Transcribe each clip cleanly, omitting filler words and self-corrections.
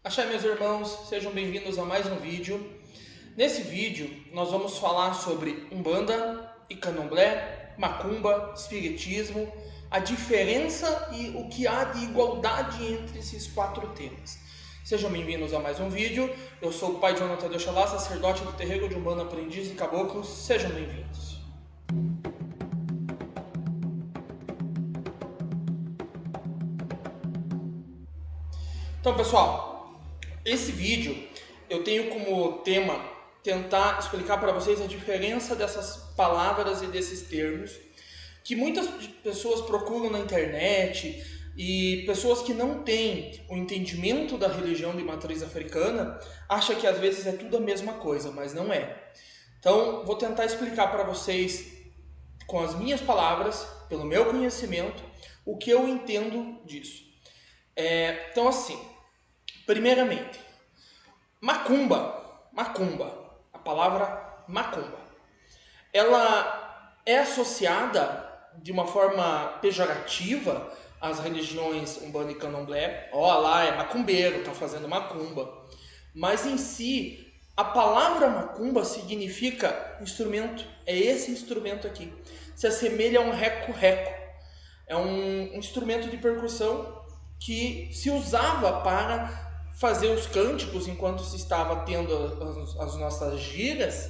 Axé, meus irmãos, sejam bem-vindos a mais um vídeo. Nesse vídeo nós vamos falar sobre Umbanda e Candomblé, Macumba, Espiritismo, a diferença e o que há de igualdade entre esses quatro temas. Sejam bem-vindos a mais um vídeo. Eu sou o Pai Jonathan de Oxalá, sacerdote do terreiro de Umbanda, aprendiz e caboclos. Sejam bem-vindos. Então, pessoal, esse vídeo eu tenho como tema tentar explicar para vocês a diferença dessas palavras e desses termos que muitas pessoas procuram na internet, e pessoas que não têm o entendimento da religião de matriz africana acham que às vezes é tudo a mesma coisa, mas não é. Então, vou tentar explicar para vocês com as minhas palavras, pelo meu conhecimento, o que eu entendo disso. Então, assim, primeiramente, macumba, a palavra macumba, ela é associada de uma forma pejorativa às religiões Umbanda e Candomblé. Ó, lá é macumbeiro, tá fazendo macumba. Mas em si, a palavra macumba significa instrumento, é esse instrumento aqui. Se assemelha a um reco-reco. É um instrumento de percussão que se usava para fazer os cânticos enquanto se estava tendo as nossas giras.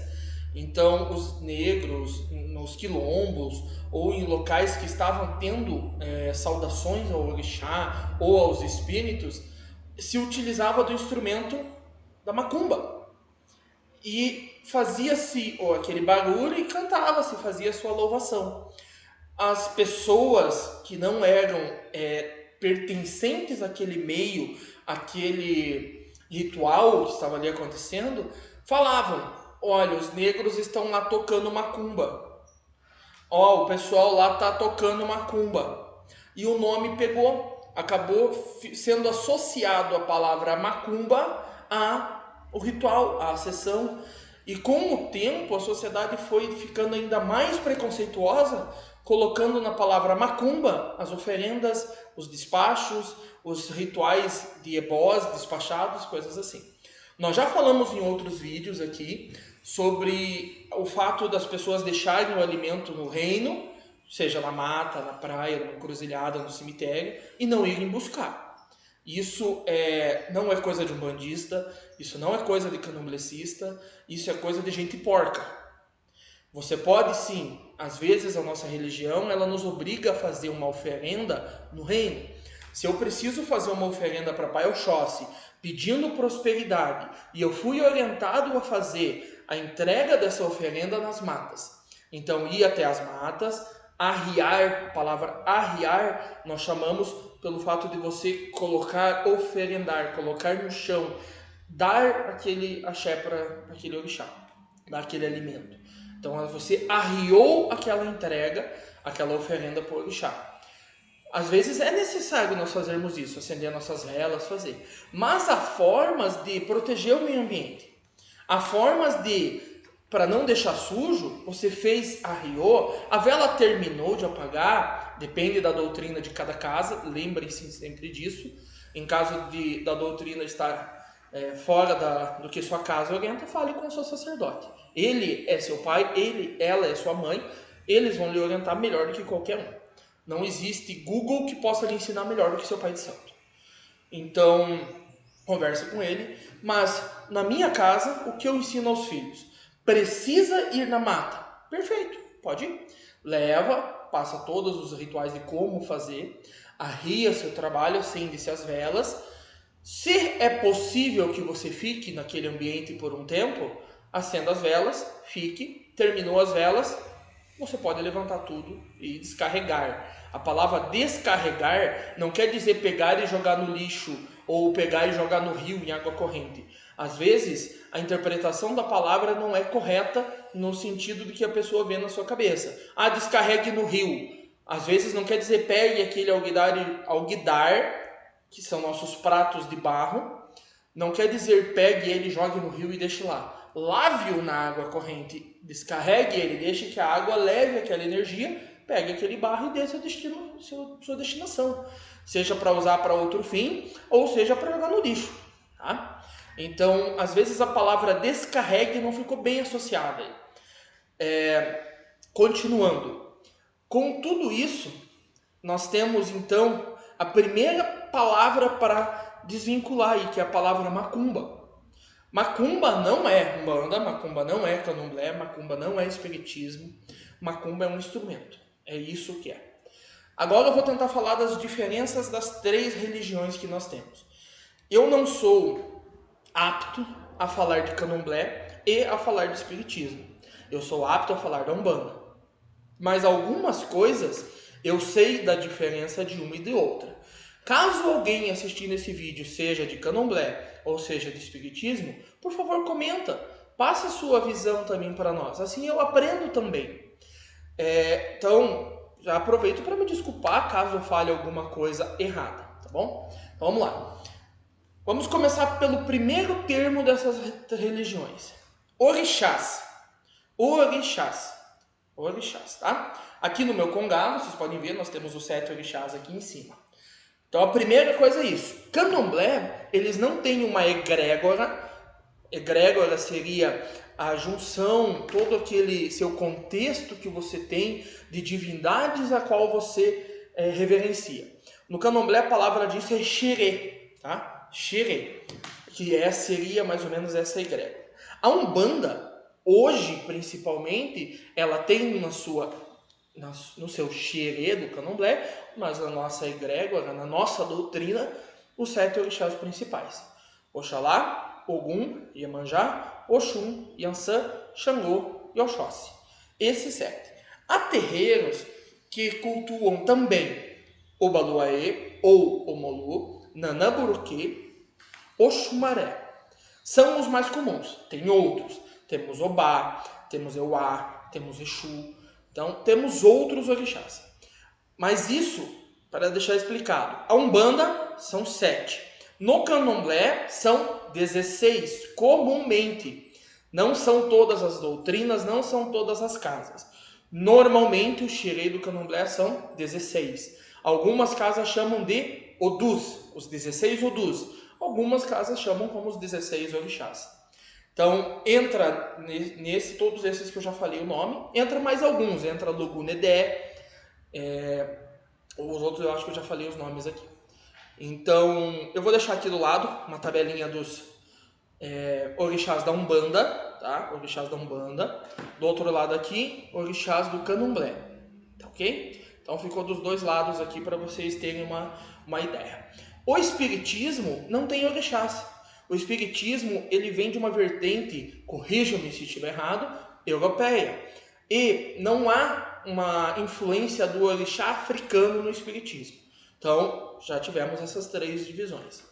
Então, os negros nos quilombos ou em locais que estavam tendo saudações ao orixá ou aos espíritos, se utilizava do instrumento da macumba. E fazia-se aquele barulho e cantava-se, fazia sua louvação. As pessoas que não eram pertencentes àquele meio, àquele ritual que estava ali acontecendo, falavam: olha, os negros estão lá tocando macumba. Ó, o pessoal lá tá tocando macumba. E o nome pegou, acabou sendo associado a palavra macumba ao ritual, à sessão. E com o tempo a sociedade foi ficando ainda mais preconceituosa, colocando na palavra macumba as oferendas, os despachos, os rituais de ebós, despachados, coisas assim. Nós já falamos em outros vídeos aqui sobre o fato das pessoas deixarem o alimento no reino, seja na mata, na praia, na encruzilhada, no cemitério, e não irem buscar. Isso não é coisa de umbandista, isso não é coisa de candomblecista, isso é coisa de gente porca. Você pode sim, às vezes a nossa religião ela nos obriga a fazer uma oferenda no reino. Se eu preciso fazer uma oferenda para Pai Oxóssi pedindo prosperidade e eu fui orientado a fazer a entrega dessa oferenda nas matas, então ir até as matas, arriar, a palavra arriar nós chamamos pelo fato de você colocar, oferendar, colocar no chão, dar aquele axé para aquele orixá, dar aquele alimento. Então você arriou aquela entrega, aquela oferenda para o orixá. Às vezes é necessário nós fazermos isso, acender nossas velas, fazer. Mas há formas de proteger o meio ambiente. Há formas de, para não deixar sujo, você fez, arriou, a vela terminou de apagar, depende da doutrina de cada casa, lembrem-se sempre disso. Em caso da doutrina estar fora do que sua casa orienta, fale com o seu sacerdote. Ele é seu pai, ela é sua mãe, eles vão lhe orientar melhor do que qualquer um. Não existe Google que possa lhe ensinar melhor do que seu pai de santo. Então, converse com ele. Mas, na minha casa, o que eu ensino aos filhos? Precisa ir na mata? Perfeito, pode ir. Leva, passa todos os rituais de como fazer, arria seu trabalho, acende-se as velas. Se é possível que você fique naquele ambiente por um tempo, acenda as velas, fique, terminou as velas, você pode levantar tudo e descarregar. A palavra descarregar não quer dizer pegar e jogar no lixo ou pegar e jogar no rio em água corrente. Às vezes, a interpretação da palavra não é correta no sentido do que a pessoa vê na sua cabeça. Ah, descarregue no rio. Às vezes não quer dizer pegue aquele alguidar, que são nossos pratos de barro. Não quer dizer pegue ele, jogue no rio e deixe lá. Lave-o na água corrente, descarregue ele, deixe que a água leve aquela energia, pegue aquele barro e dê sua destinação. Seja para usar para outro fim, ou seja para jogar no lixo. tá? Então, às vezes a palavra descarregue não ficou bem associada. Continuando. Com tudo isso, nós temos então a primeira palavra para desvincular aí, que é a palavra macumba. Macumba não é umbanda, macumba não é candomblé, macumba não é espiritismo, macumba é um instrumento. É isso que é. Agora eu vou tentar falar das diferenças das três religiões que nós temos. Eu não sou apto a falar de candomblé e a falar de espiritismo. Eu sou apto a falar da umbanda. Mas algumas coisas eu sei da diferença de uma e de outra. Caso alguém assistindo esse vídeo seja de candomblé ou seja de espiritismo, por favor comenta, passe a sua visão também para nós, assim eu aprendo também. Então, já aproveito para me desculpar caso eu fale alguma coisa errada, tá bom? Então, vamos lá. Vamos começar pelo primeiro termo dessas religiões. Orixás. Orixás. Orixás, tá? Aqui no meu congado, vocês podem ver, nós temos os 7 orixás aqui em cima. Então a primeira coisa é isso. Candomblé, eles não têm uma egrégora. Egrégora seria a junção, todo aquele seu contexto que você tem de divindades a qual você reverencia. No candomblé a palavra disso é xerê, tá? Xerê, que seria mais ou menos essa egrégora. A Umbanda, hoje principalmente, ela tem no seu xerê do candomblé, mas na nossa egrégora, na nossa doutrina, os 7 orixás principais. Oxalá, Ogum, Iemanjá, Oxum, Iansã, Xangô e Oxóssi. Esses 7. Há terreiros que cultuam também Obaluaê ou Omolu, Nanamburuquê, Oxumaré. São os mais comuns. Tem outros. Temos Obá, temos Euá, temos Exu. Então, temos outros orixás. Mas isso, para deixar explicado, a Umbanda são 7. No Candomblé são 16, comumente. Não são todas as doutrinas, não são todas as casas. Normalmente, o xerê do Candomblé são 16. Algumas casas chamam de Odus, os 16 Odus. Algumas casas chamam como os 16 orixás. Então, entra todos esses que eu já falei o nome, entra mais alguns, entra Lugunedé, os outros eu acho que eu já falei os nomes aqui. Então, eu vou deixar aqui do lado uma tabelinha dos orixás da Umbanda, tá? Orixás da Umbanda. Do outro lado aqui, orixás do Candomblé, tá ok? Então, ficou dos dois lados aqui para vocês terem uma ideia. O Espiritismo não tem orixás. O Espiritismo, ele vem de uma vertente, corrija-me se estiver errado, europeia. E não há uma influência do orixá africano no Espiritismo. Então, já tivemos essas 3 divisões.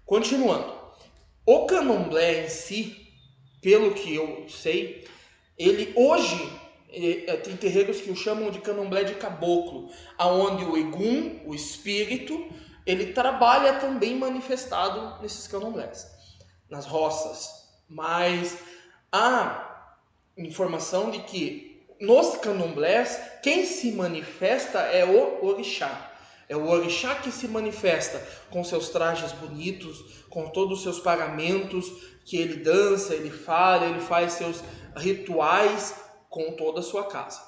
Continuando. O Candomblé em si, pelo que eu sei, ele hoje tem terreiros que o chamam de Candomblé de Caboclo, aonde o Egum, o espírito, ele trabalha também manifestado nesses candomblés, nas roças. Mas há informação de que nos candomblés, quem se manifesta é o orixá. É o orixá que se manifesta com seus trajes bonitos, com todos os seus paramentos, que ele dança, ele fala, ele faz seus rituais com toda a sua casa.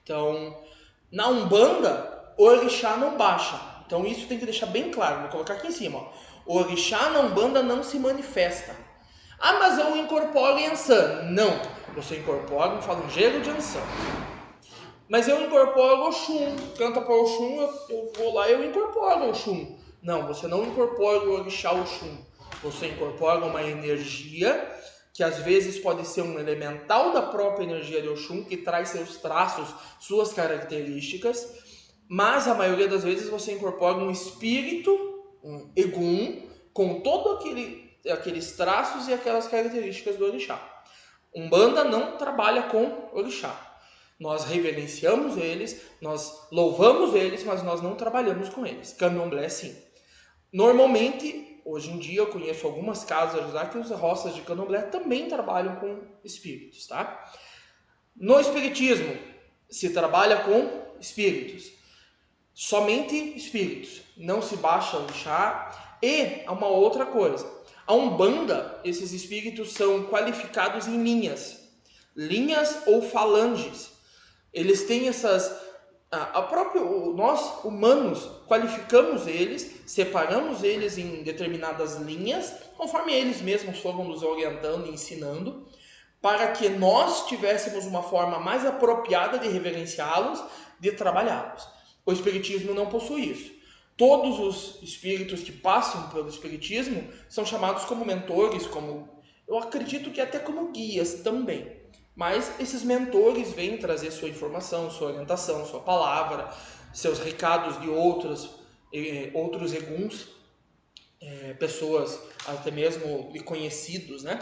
Então, na Umbanda, o orixá não baixa. Então isso tem que deixar bem claro, vou colocar aqui em cima. Ó. O orixá na Umbanda não se manifesta. Ah, mas eu incorporo Iansã. Não, você incorpora um falangeiro de Iansã. Mas eu incorporo Oxum, canta para Oxum, eu vou lá e eu incorporo Oxum. Não, você não incorpora o orixá Oxum. Você incorpora uma energia que às vezes pode ser um elemental da própria energia de Oxum, que traz seus traços, suas características, mas a maioria das vezes você incorpora um espírito, um Egum, com todos aqueles traços e aquelas características do orixá. Umbanda não trabalha com orixá. Nós reverenciamos eles, nós louvamos eles, mas nós não trabalhamos com eles. Candomblé sim. Normalmente, hoje em dia, eu conheço algumas casas já que as roças de candomblé também trabalham com espíritos, tá? No espiritismo, se trabalha com espíritos. Somente espíritos. Não se baixa o chá. E uma outra coisa. A Umbanda, esses espíritos são qualificados em linhas ou falanges. Eles têm nós, humanos, qualificamos eles, separamos eles em determinadas linhas, conforme eles mesmos foram nos orientando e ensinando, para que nós tivéssemos uma forma mais apropriada de reverenciá-los, de trabalhá-los. O Espiritismo não possui isso. Todos os espíritos que passam pelo Espiritismo são chamados como mentores, eu acredito que até como guias também. Mas esses mentores vêm trazer sua informação, sua orientação, sua palavra, seus recados de outros eguns, pessoas até mesmo conhecidos, né?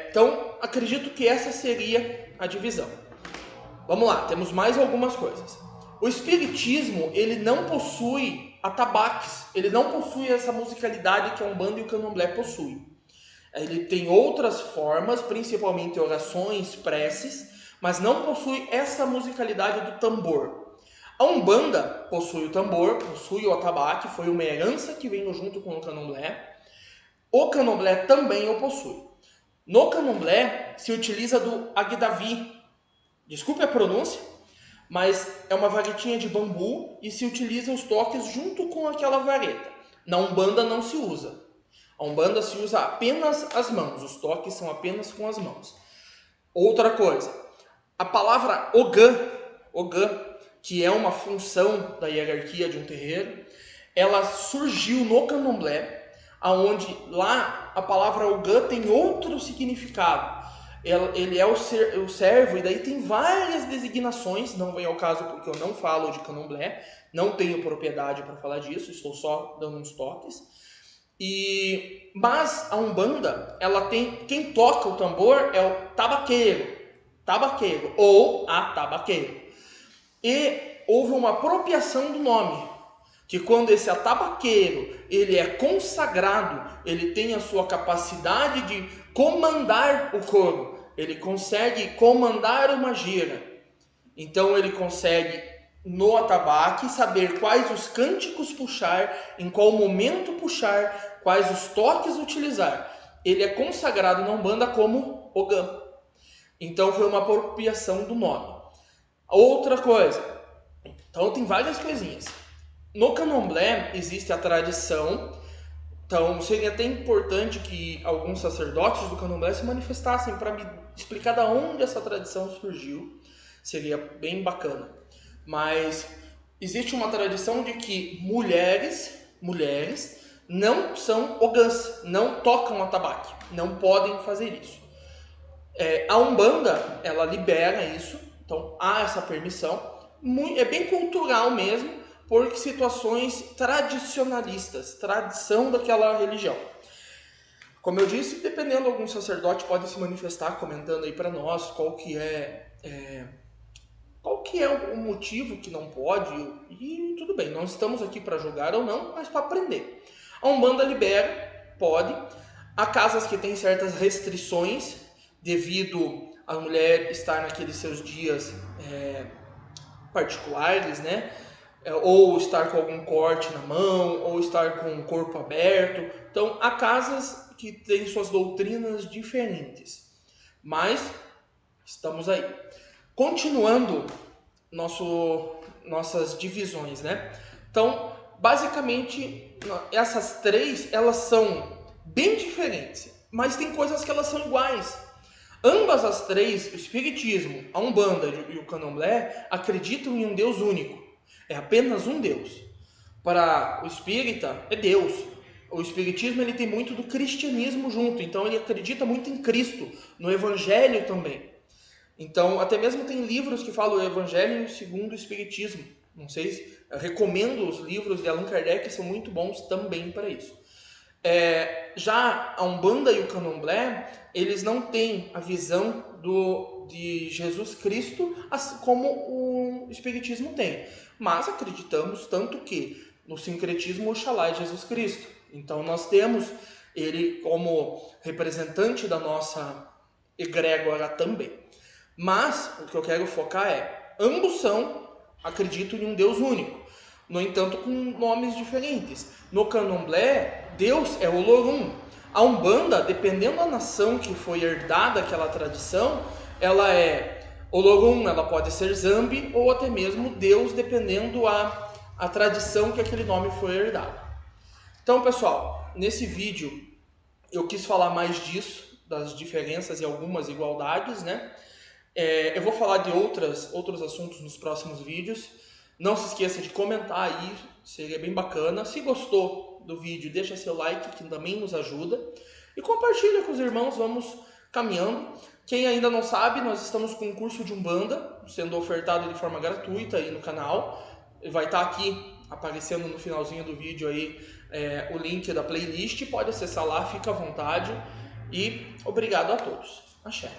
Então, acredito que essa seria a divisão. Vamos lá, temos mais algumas coisas. O Espiritismo, ele não possui atabaques, ele não possui essa musicalidade que a Umbanda e o Candomblé possuem. Ele tem outras formas, principalmente orações, preces, mas não possui essa musicalidade do tambor. A Umbanda possui o tambor, possui o atabaque, foi uma herança que veio junto com o Candomblé. O Candomblé também o possui. No Candomblé se utiliza do agdavi, desculpe a pronúncia, mas é uma varetinha de bambu e se utiliza os toques junto com aquela vareta. Na Umbanda não se usa. A Umbanda se usa apenas as mãos, os toques são apenas com as mãos. Outra coisa, a palavra Ogã, que é uma função da hierarquia de um terreiro, ela surgiu no Candomblé, onde lá a palavra Ogã tem outro significado. Ele é o servo, e daí tem várias designações, não vem ao caso porque eu não falo de Candomblé, não tenho propriedade para falar disso, estou só dando uns toques. Mas a Umbanda, ela tem, quem toca o tambor é o tabaqueiro ou a tabaqueiro. E houve uma apropriação do nome, que quando esse atabaqueiro, ele é consagrado, ele tem a sua capacidade de comandar o coro, ele consegue comandar uma gira. Então ele consegue no atabaque saber quais os cânticos puxar, em qual momento puxar, quais os toques utilizar. Ele é consagrado na Umbanda como Ogã. Então foi uma apropriação do nome. Outra coisa, então tem várias coisinhas. No Candomblé existe a tradição, então seria até importante que alguns sacerdotes do Candomblé se manifestassem para me explicar de onde essa tradição surgiu. Seria bem bacana. Mas existe uma tradição de que mulheres não são ogãs, não tocam atabaque, não podem fazer isso. A Umbanda, ela libera isso, então há essa permissão, é bem cultural mesmo, por situações tradicionalistas, tradição daquela religião. Como eu disse, dependendo, algum sacerdote pode se manifestar comentando aí para nós qual que é o motivo que não pode, e tudo bem, não estamos aqui para julgar ou não, mas para aprender. A Umbanda libera, pode. Há casas que têm certas restrições, devido a mulher estar naqueles seus dias particulares, né? Ou estar com algum corte na mão, ou estar com o corpo aberto. Então, há casas que têm suas doutrinas diferentes. Mas, estamos aí. Continuando nossas divisões, né? Então, basicamente, essas três, elas são bem diferentes, mas tem coisas que elas são iguais. Ambas as três, o Espiritismo, a Umbanda e o Candomblé, acreditam em um Deus único. É apenas um Deus. Para o espírita, é Deus. O Espiritismo, ele tem muito do cristianismo junto, então ele acredita muito em Cristo, no Evangelho também. Então, até mesmo tem livros que falam o Evangelho segundo o Espiritismo. Não sei, eu recomendo os livros de Allan Kardec, são muito bons também para isso. Já a Umbanda e o Candomblé, eles não têm a visão de Jesus Cristo assim como o Espiritismo tem. Mas acreditamos tanto que no sincretismo Oxalá é Jesus Cristo. Então nós temos ele como representante da nossa egrégora também. Mas o que eu quero focar ambos acreditam em um Deus único. no entanto com nomes diferentes. No candomblé, Deus é Olorum. A Umbanda, dependendo da nação que foi herdada aquela tradição, ela é Olorum, ela pode ser Zambi ou até mesmo Deus, dependendo a tradição que aquele nome foi herdado. Então, pessoal, nesse vídeo eu quis falar mais disso, das diferenças e algumas igualdades, né? Eu vou falar de outros assuntos nos próximos vídeos. Não se esqueça de comentar aí, seria bem bacana. Se gostou do vídeo, deixa seu like, que também nos ajuda. E compartilha com os irmãos, vamos caminhando. Quem ainda não sabe, nós estamos com um curso de Umbanda, sendo ofertado de forma gratuita aí no canal. Vai estar aqui aparecendo no finalzinho do vídeo aí o link da playlist. Pode acessar lá, fica à vontade. E obrigado a todos. Axé.